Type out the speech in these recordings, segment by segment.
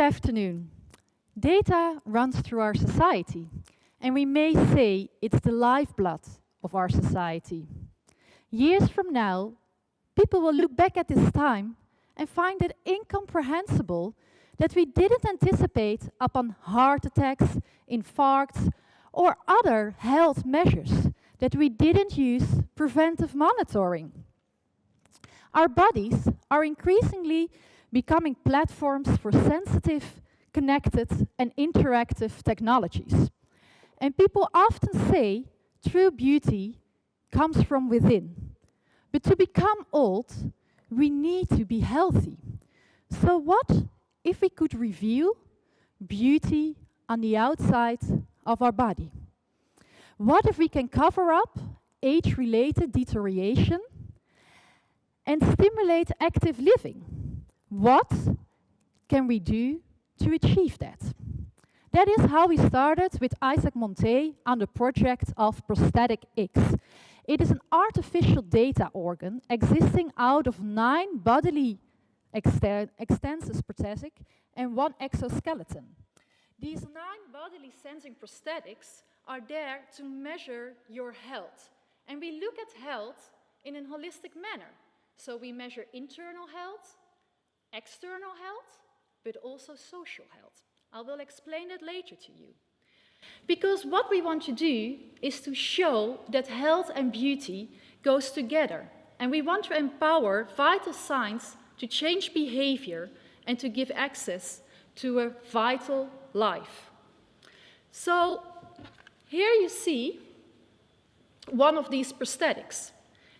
afternoon. Data runs through our society, and we may say it's the lifeblood of our society. Years from now, people will look back at this time and find it incomprehensible that we didn't anticipate upon heart attacks, infarcts, or other health measures, that we didn't use preventive monitoring. Our bodies are increasingly becoming platforms for sensitive, connected, and interactive technologies. And people often say true beauty comes from within. But to become old, we need to be healthy. So what if we could reveal beauty on the outside of our body? What if we can cover up age-related deterioration and stimulate active living? What can we do to achieve that? That is how we started with Isaac Monté on the project of Prosthetic X. It is an artificial data organ existing out of 9 bodily extensus prosthetic and 1 exoskeleton. These 9 bodily sensing prosthetics are there to measure your health. And we look at health in a holistic manner. So we measure internal health, external health, but also social health. I will explain that later to you. Because what we want to do is to show that health and beauty goes together. And we want to empower vital signs to change behavior and to give access to a vital life. So here you see one of these prosthetics.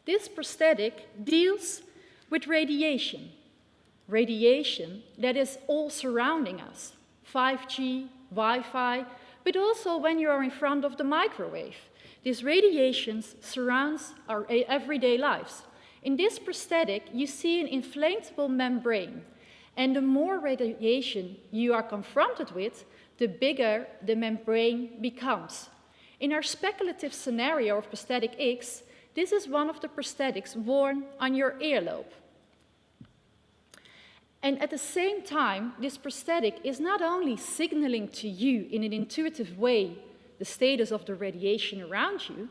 This prosthetic deals with radiation. Radiation that is all surrounding us. 5G, Wi-Fi, but also when you are in front of the microwave. This radiation surrounds our everyday lives. In this prosthetic, you see an inflatable membrane. And the more radiation you are confronted with, the bigger the membrane becomes. In our speculative scenario of Prosthetic X, this is one of the prosthetics worn on your earlobe. And at the same time, this prosthetic is not only signaling to you in an intuitive way the status of the radiation around you,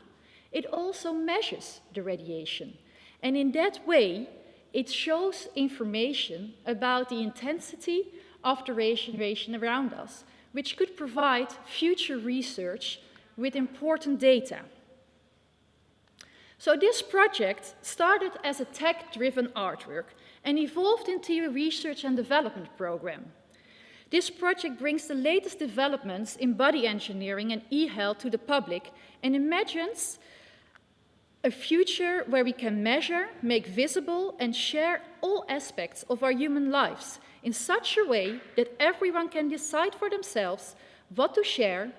it also measures the radiation. And in that way, it shows information about the intensity of the radiation around us, which could provide future research with important data. So this project started as a tech-driven artwork and evolved into a research and development program. This project brings the latest developments in body engineering and e-health to the public and imagines a future where we can measure, make visible, and share all aspects of our human lives in such a way that everyone can decide for themselves what to share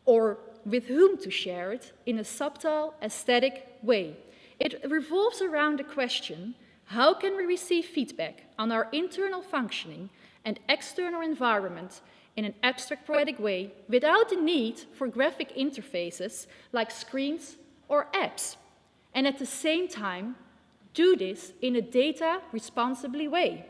or with whom to share it in a subtle, aesthetic way. It revolves around the question, how can we receive feedback on our internal functioning and external environment in an abstract poetic way without the need for graphic interfaces like screens or apps, and at the same time do this in a data responsibly way.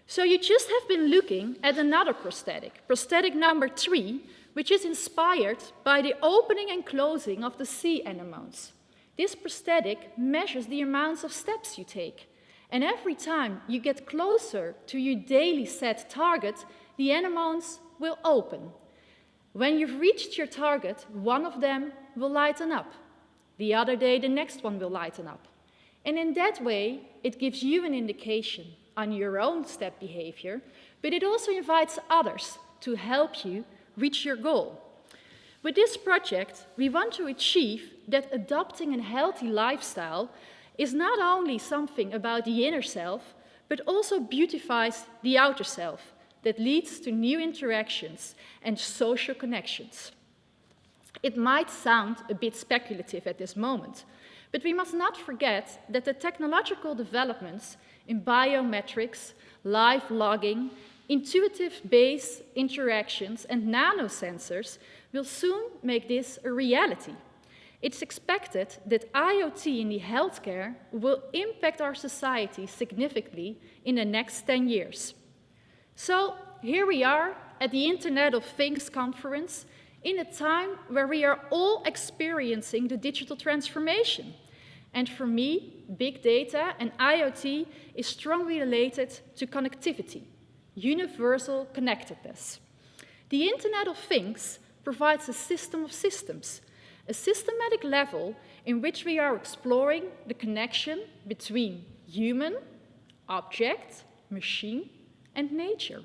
So you just have been looking at another prosthetic, prosthetic number 3, which is inspired by the opening and closing of the sea anemones. This prosthetic measures the amounts of steps you take. And every time you get closer to your daily set target, the anemones will open. When you've reached your target, one of them will lighten up. The other day, the next one will lighten up. And in that way, it gives you an indication on your own step behavior, but it also invites others to help you reach your goal. With this project, we want to achieve that adopting a healthy lifestyle is not only something about the inner self, but also beautifies the outer self that leads to new interactions and social connections. It might sound a bit speculative at this moment, but we must not forget that the technological developments in biometrics, live logging, intuitive-based interactions, and nanosensors will soon make this a reality. It's expected that IoT in the healthcare will impact our society significantly in the next 10 years. So here we are at the Internet of Things conference in a time where we are all experiencing the digital transformation. And for me, big data and IoT is strongly related to connectivity, universal connectedness. The Internet of Things provides a system of systems, a systematic level in which we are exploring the connection between human, object, machine, and nature.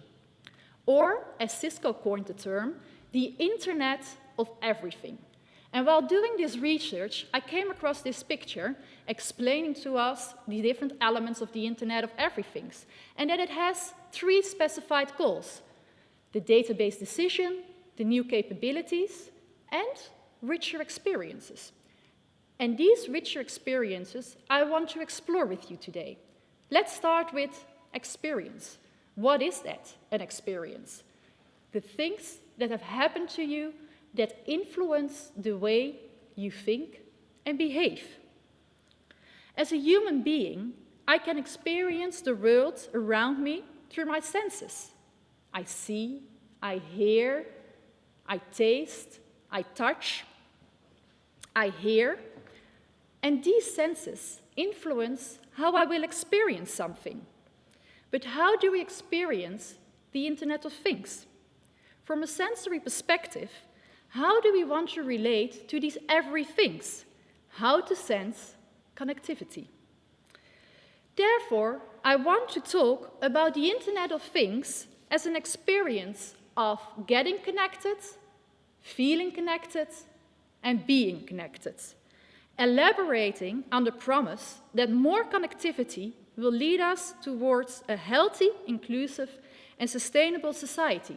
Or, as Cisco coined the term, the Internet of Everything. And while doing this research, I came across this picture explaining to us the different elements of the Internet of Everything, and that it has 3 specified goals: the database decision, the new capabilities, and richer experiences. And these richer experiences I want to explore with you today. Let's start with experience. What is that, an experience? The things that have happened to you that influence the way you think and behave. As a human being, I can experience the world around me through my senses. I see, I hear, I taste, I touch, I hear, and these senses influence how I will experience something. But how do we experience the Internet of Things? From a sensory perspective, how do we want to relate to these everythings? How to sense connectivity? Therefore, I want to talk about the Internet of Things as an experience of getting connected, feeling connected, and being connected, elaborating on the promise that more connectivity will lead us towards a healthy, inclusive, and sustainable society.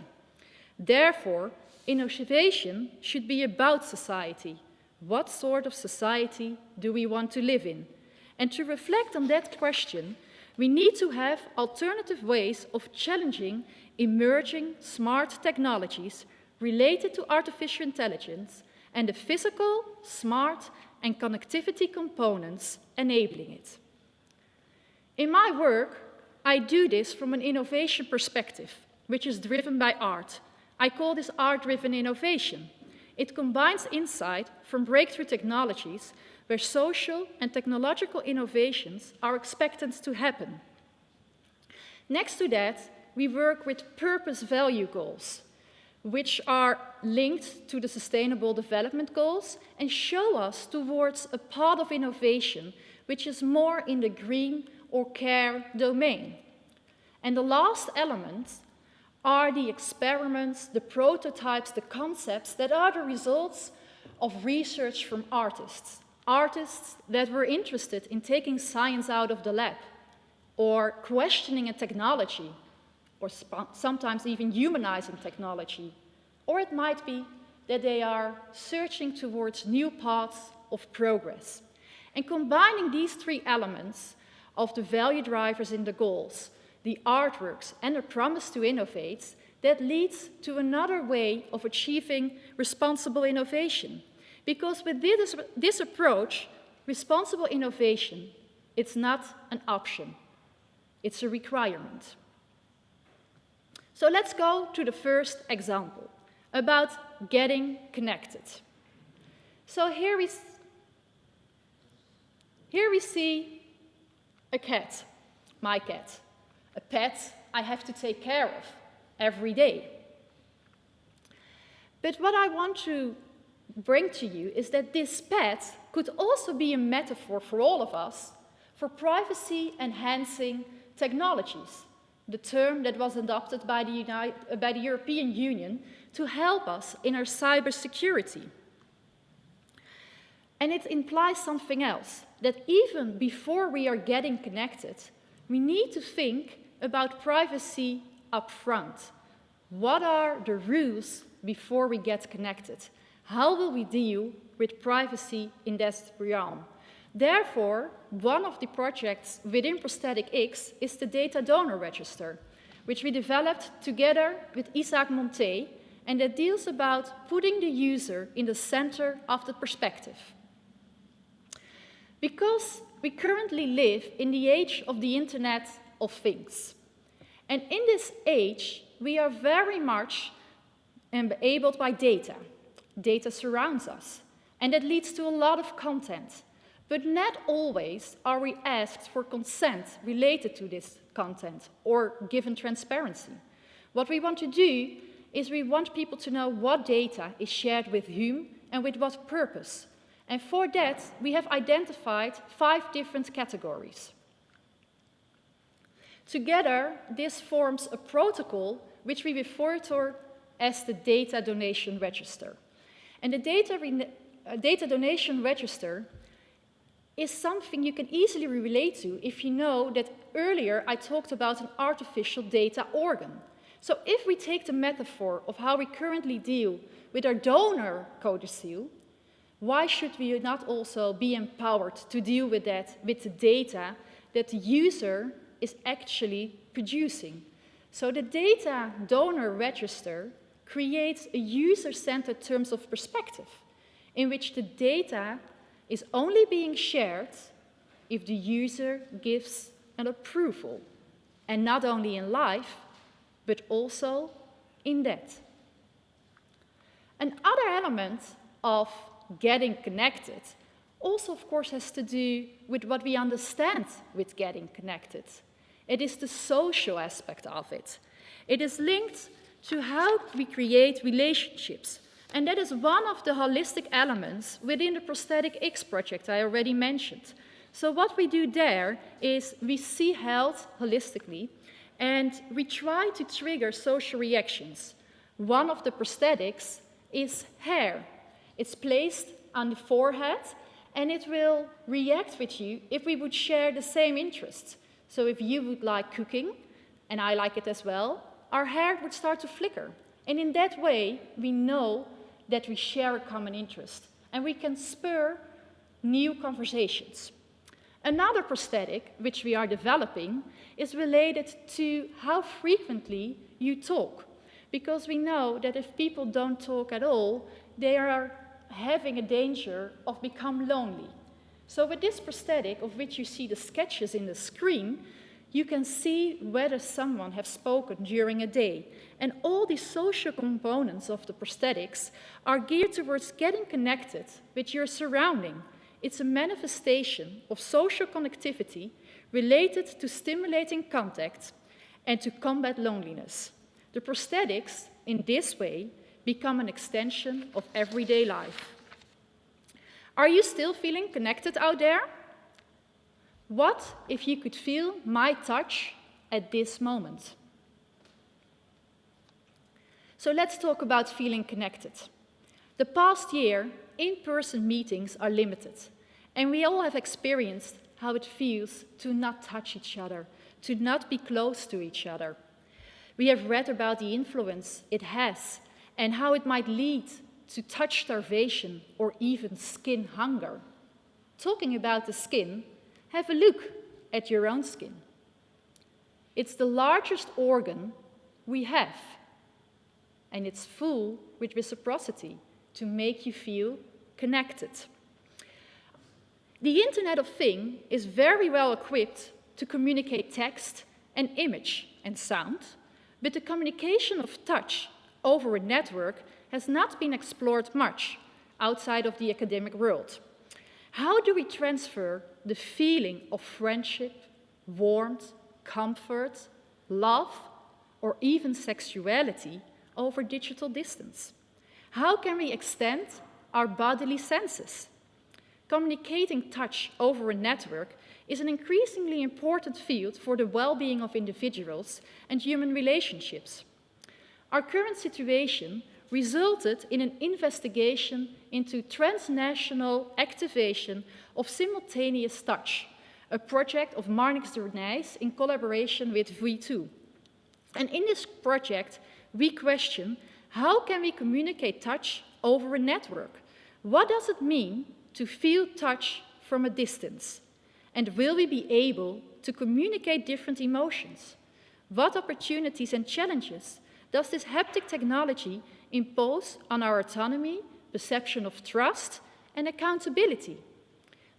Therefore, innovation should be about society. What sort of society do we want to live in? And to reflect on that question, we need to have alternative ways of challenging emerging smart technologies related to artificial intelligence and the physical, smart, and connectivity components enabling it. In my work, I do this from an innovation perspective, which is driven by art. I call this art-driven innovation. It combines insight from breakthrough technologies where social and technological innovations are expected to happen. Next to that, we work with purpose value goals, which are linked to the Sustainable Development Goals and show us towards a path of innovation which is more in the green or care domain. And the last element are the experiments, the prototypes, the concepts that are the results of research from artists. Artists that were interested in taking science out of the lab, or questioning a technology, or sometimes even humanizing technology. Or it might be that they are searching towards new paths of progress. And combining these 3 elements of the value drivers in the goals, the artworks, and the promise to innovate, that leads to another way of achieving responsible innovation. Because with this approach, responsible innovation, it's not an option, it's a requirement. So let's go to the first example, about getting connected. So here we see a cat, my cat, a pet I have to take care of every day. But what I want to bring to you is that this pet could also be a metaphor for all of us for privacy-enhancing technologies, the term that was adopted by the European Union to help us in our cybersecurity. And it implies something else, that even before we are getting connected, we need to think about privacy up front. What are the rules before we get connected? How will we deal with privacy in that realm? Therefore, one of the projects within Prosthetic X is the Data Donor Register, which we developed together with Isaac Monté, and that deals about putting the user in the center of the perspective. Because we currently live in the age of the Internet of Things. And in this age, we are very much enabled by data. Data surrounds us, and that leads to a lot of content. But not always are we asked for consent related to this content or given transparency. What we want to do is we want people to know what data is shared with whom and with what purpose. And for that, we have identified 5 different categories. Together, this forms a protocol which we refer to as the Data Donation Register. And the Data Donation Register is something you can easily relate to if you know that earlier I talked about an artificial data organ. So if we take the metaphor of how we currently deal with our donor codicil, why should we not also be empowered to deal with that, with the data that the user is actually producing? So the Data Donor Register creates a user-centered terms of perspective in which the data is only being shared if the user gives an approval, and not only in life, but also in death. Another element of getting connected also, of course, has to do with what we understand with getting connected. It is the social aspect of it. It is linked to how we create relationships. And that is one of the holistic elements within the Prosthetic X project I already mentioned. So what we do there is we see health holistically, and we try to trigger social reactions. One of the prosthetics is hair. It's placed on the forehead, and it will react with you if we would share the same interests. So if you would like cooking, and I like it as well, our hair would start to flicker. And in that way, we know that we share a common interest, and we can spur new conversations. Another prosthetic, which we are developing, is related to how frequently you talk, because we know that if people don't talk at all, they are having a danger of becoming lonely. So with this prosthetic, of which you see the sketches in the screen, you can see whether someone has spoken during a day. And all the social components of the prosthetics are geared towards getting connected with your surrounding. It's a manifestation of social connectivity related to stimulating contact and to combat loneliness. The prosthetics, in this way, become an extension of everyday life. Are you still feeling connected out there? What if you could feel my touch at this moment? So let's talk about feeling connected. The past year, in-person meetings are limited, and we all have experienced how it feels to not touch each other, to not be close to each other. We have read about the influence it has and how it might lead to touch starvation or even skin hunger. Talking about the skin, have a look at your own skin. It's the largest organ we have, and it's full with reciprocity to make you feel connected. The Internet of Things is very well equipped to communicate text and image and sound, but the communication of touch over a network has not been explored much outside of the academic world. How do we transfer the feeling of friendship, warmth, comfort, love, or even sexuality over digital distance? How can we extend our bodily senses? Communicating touch over a network is an increasingly important field for the well-being of individuals and human relationships. Our current situation resulted in an investigation into transnational activation of simultaneous touch, a project of Marnix de Nijs in collaboration with Vliet. And in this project, we question, how can we communicate touch over a network? What does it mean to feel touch from a distance? And will we be able to communicate different emotions? What opportunities and challenges does this haptic technology impose on our autonomy, perception of trust, and accountability?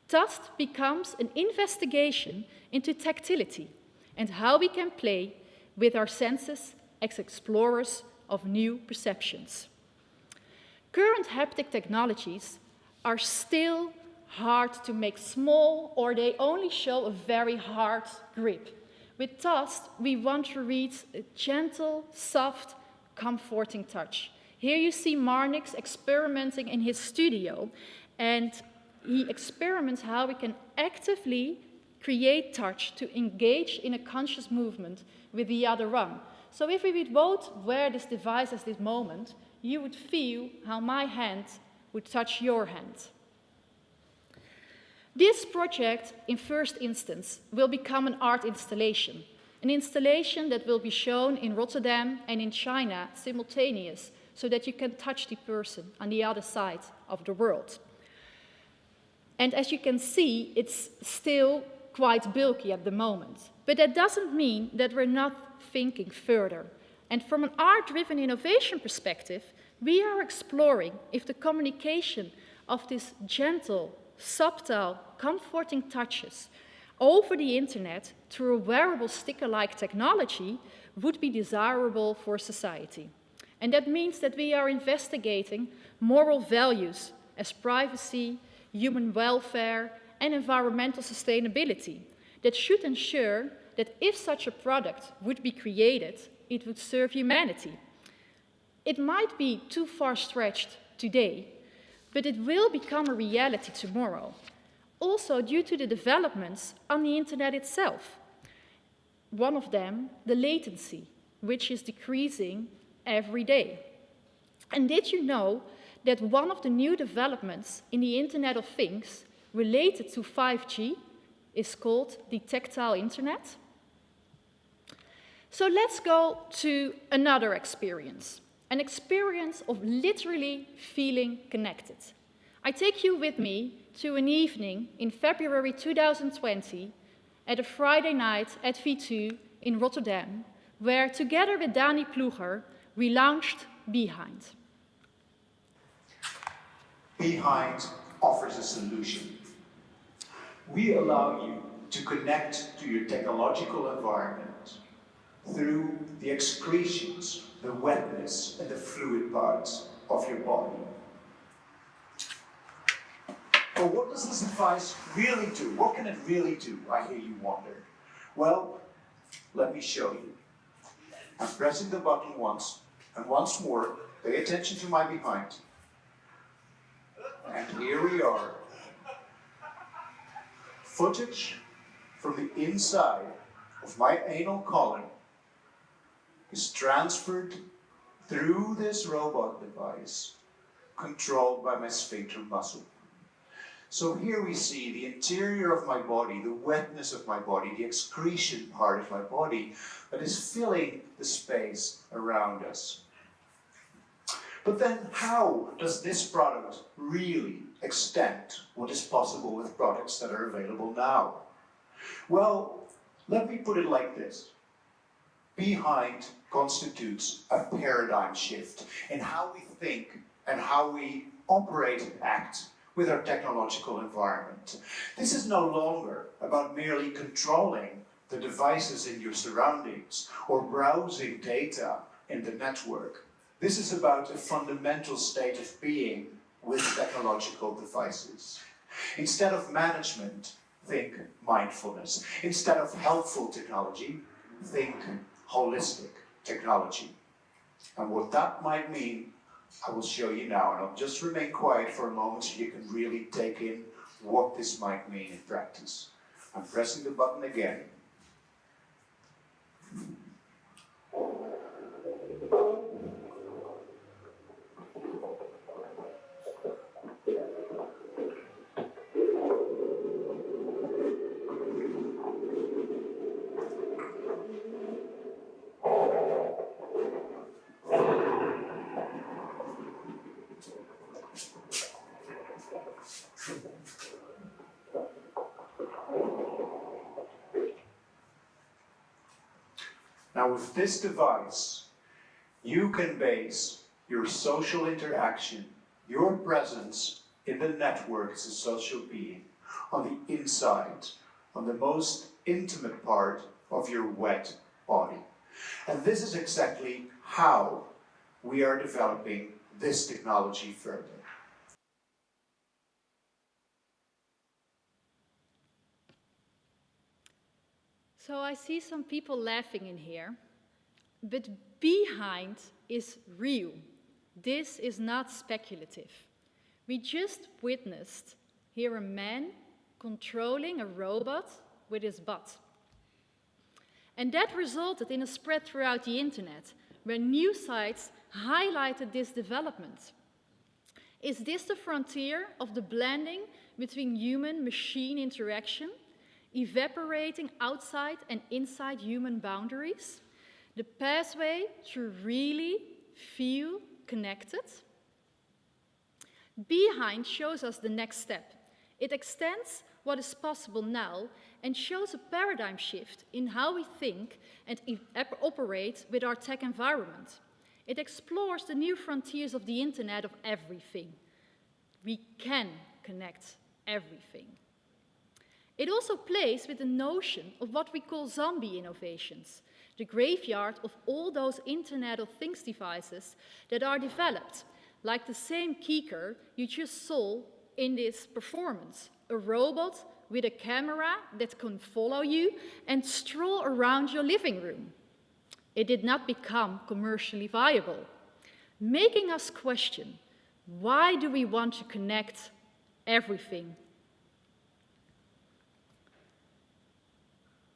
Thus becomes an investigation into tactility and how we can play with our senses as explorers of new perceptions. Current haptic technologies are still hard to make small, or they only show a very hard grip. With touch, we want to reach a gentle, soft, comforting touch. Here you see Marnix experimenting in his studio, and he experiments how we can actively create touch to engage in a conscious movement with the other one. So if we would both wear this device at this moment, you would feel how my hand would touch your hand. This project, in first instance, will become an art installation that will be shown in Rotterdam and in China simultaneous, so that you can touch the person on the other side of the world. And as you can see, it's still quite bulky at the moment. But that doesn't mean that we're not thinking further. And from an art-driven innovation perspective, we are exploring if the communication of this gentle, subtle, comforting touches over the internet through a wearable sticker-like technology would be desirable for society. And that means that we are investigating moral values as privacy, human welfare, and environmental sustainability that should ensure that if such a product would be created, it would serve humanity. It might be too far stretched today, but it will become a reality tomorrow, also due to the developments on the internet itself. One of them, the latency, which is decreasing every day. And did you know that one of the new developments in the Internet of Things related to 5G is called the tactile internet? So let's go to another experience, an experience of literally feeling connected. I take you with me to an evening in February 2020 at a Friday night at V2 in Rotterdam, where together with Dani Ploeger, we launched Behind. Behind offers a solution. We allow you to connect to your technological environment through the excretions, the wetness, and the fluid parts of your body. But what does this device really do? What can it really do, I hear you wonder? Well, let me show you. I'm pressing the button once, and once more, pay attention to my behind. And here we are. Footage from the inside of my anal colon is transferred through this robot device, controlled by my sphincter muscle. So here we see the interior of my body, the wetness of my body, the excretion part of my body that is filling the space around us. But then how does this product really extend what is possible with products that are available now? Well, let me put it like this. Behind constitutes a paradigm shift in how we think and how we operate and act with our technological environment. This is no longer about merely controlling the devices in your surroundings or browsing data in the network. This is about a fundamental state of being with technological devices. Instead of management, think mindfulness. Instead of helpful technology, think holistic technology. And what that might mean, I will show you now, and I'll just remain quiet for a moment so you can really take in what this might mean in practice. I'm pressing the button again. Now with this device, you can base your social interaction, your presence in the network as a social being, on the inside, on the most intimate part of your wet body. And this is exactly how we are developing this technology further. So I see some people laughing in here, but behind is real. This is not speculative. We just witnessed here a man controlling a robot with his butt. And that resulted in a spread throughout the internet, where news sites highlighted this development. Is this the frontier of the blending between human-machine interaction, evaporating outside and inside human boundaries? The pathway to really feel connected? Behind shows us the next step. It extends what is possible now and shows a paradigm shift in how we think and operate with our tech environment. It explores the new frontiers of the Internet of everything. We can connect everything. It also plays with the notion of what we call zombie innovations, the graveyard of all those Internet of Things devices that are developed, like the same Keeker you just saw in this performance, a robot with a camera that can follow you and stroll around your living room. It did not become commercially viable, making us question, why do we want to connect everything?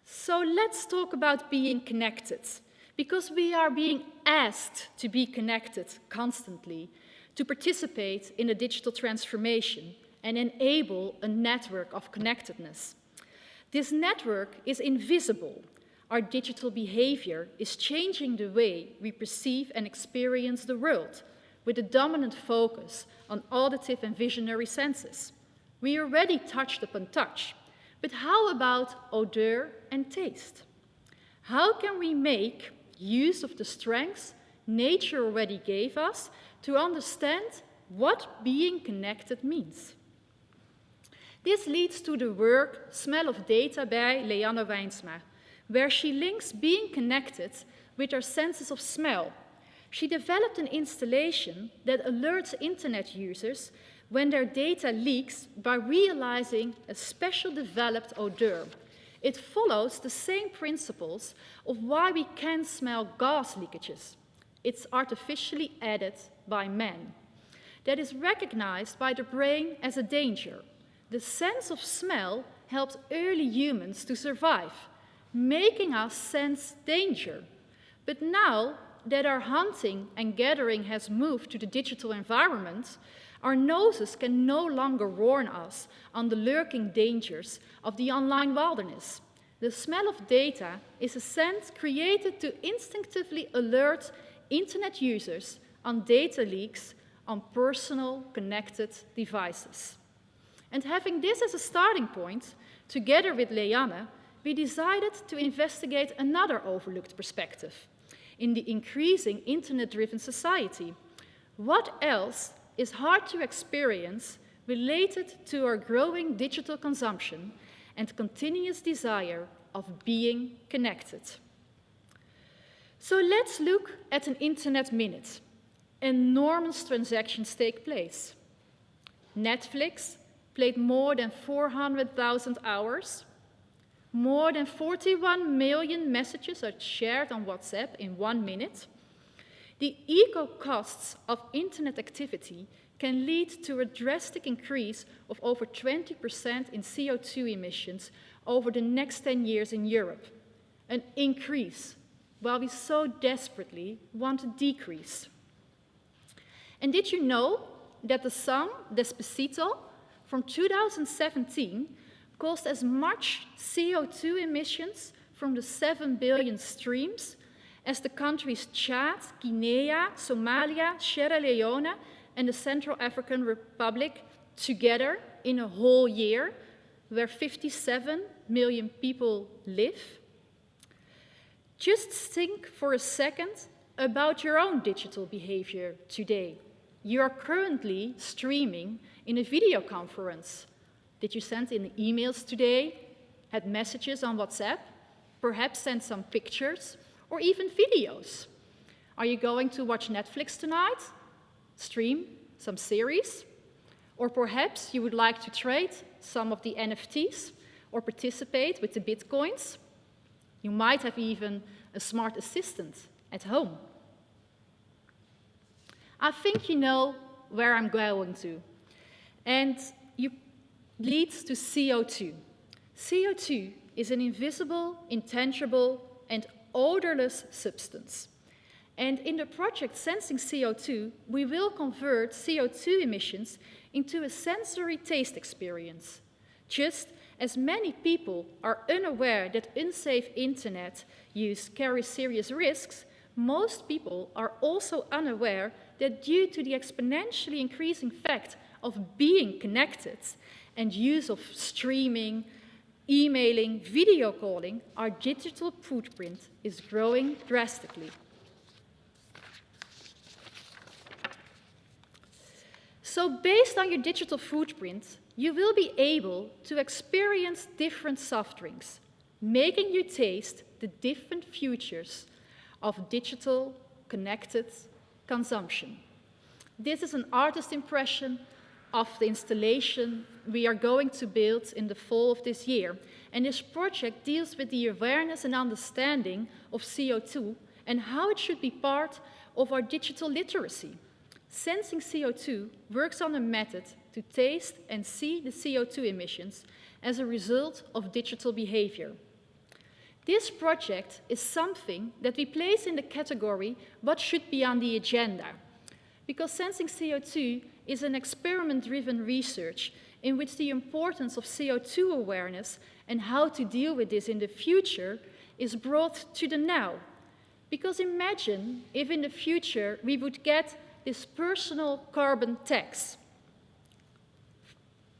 So let's talk about being connected, because we are being asked to be connected constantly, to participate in a digital transformation and enable a network of connectedness. This network is invisible. Our digital behavior is changing the way we perceive and experience the world, with a dominant focus on auditive and visionary senses. We already touched upon touch, but how about odor and taste? How can we make use of the strengths nature already gave us to understand what being connected means? This leads to the work Smell of Data by Leanne Wijnsma, where she links being connected with our senses of smell. She developed an installation that alerts internet users when their data leaks by realizing a special developed odor. It follows the same principles of why we can smell gas leakages. It's artificially added by man. That is recognized by the brain as a danger. The sense of smell helped early humans to survive, making us sense danger. But now that our hunting and gathering has moved to the digital environment, our noses can no longer warn us on the lurking dangers of the online wilderness. The smell of data is a sense created to instinctively alert internet users on data leaks on personal connected devices. And having this as a starting point, together with Leanne, we decided to investigate another overlooked perspective in the increasing internet-driven society. What else is hard to experience related to our growing digital consumption and continuous desire of being connected? So let's look at an internet minute. Enormous transactions take place. Netflix played more than 400,000 hours. More than 41 million messages are shared on WhatsApp in 1 minute. The eco-costs of internet activity can lead to a drastic increase of over 20% in CO2 emissions over the next 10 years in Europe. An increase, while we so desperately want a decrease. And did you know that the song Despacito from 2017 caused as much CO2 emissions from the 7 billion streams as the countries Chad, Guinea, Somalia, Sierra Leone, and the Central African Republic together in a whole year, where 57 million people live? Just think for a second about your own digital behavior today. You are currently streaming in a video conference. Did you send in emails today? Had messages on WhatsApp? Perhaps sent some pictures? or even videos. Are you going to watch Netflix tonight? Stream some series? Or perhaps you would like to trade some of the NFTs or participate with the Bitcoins? You might have even a smart assistant at home. I think you know where I'm going to. And it leads to CO2. CO2 is an invisible, intangible, and odorless substance. And in the project Sensing CO2, we will convert CO2 emissions into a sensory taste experience. Just as many people are unaware that unsafe internet use carries serious risks, most people are also unaware that due to the exponentially increasing fact of being connected and use of streaming, emailing, video calling, our digital footprint is growing drastically. So based on your digital footprint, you will be able to experience different soft drinks, making you taste the different futures of digital connected consumption. This is an artist impression of the installation we are going to build in the fall of this year. And this project deals with the awareness and understanding of CO2 and how it should be part of our digital literacy. Sensing CO2 works on a method to taste and see the CO2 emissions as a result of digital behavior. This project is something that we place in the category what should be on the agenda, because Sensing CO2 is an experiment-driven research in which the importance of CO2 awareness and how to deal with this in the future is brought to the now. Because imagine if in the future we would get this personal carbon tax.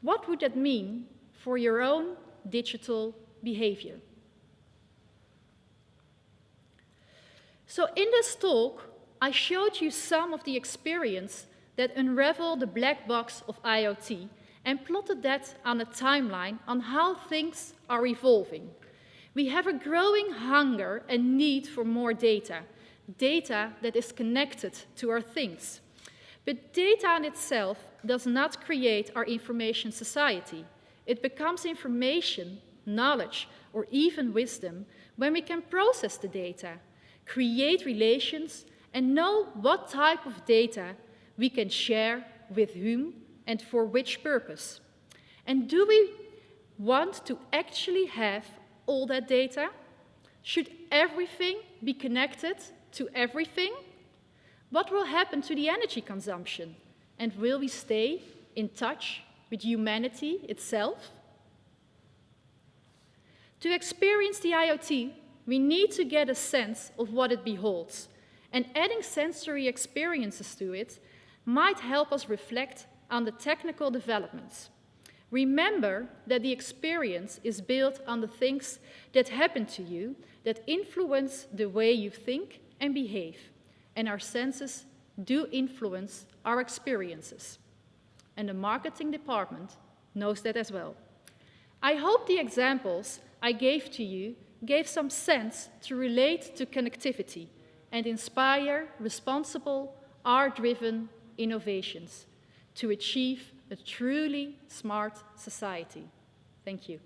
What would that mean for your own digital behavior? So in this talk, I showed you some of the experience that unravel the black box of IoT and plotted that on a timeline on how things are evolving. We have a growing hunger and need for more data, data that is connected to our things. But data in itself does not create our information society. It becomes information, knowledge, or even wisdom when we can process the data, create relations, and know what type of data we can share with whom and for which purpose. And do we want to actually have all that data? Should everything be connected to everything? What will happen to the energy consumption? And will we stay in touch with humanity itself? To experience the IoT, we need to get a sense of what it beholds. And adding sensory experiences to it might help us reflect on the technical developments. Remember that the experience is built on the things that happen to you, that influence the way you think and behave. And our senses do influence our experiences. And the marketing department knows that as well. I hope the examples I gave to you gave some sense to relate to connectivity and inspire responsible, art-driven innovations to achieve a truly smart society. Thank you.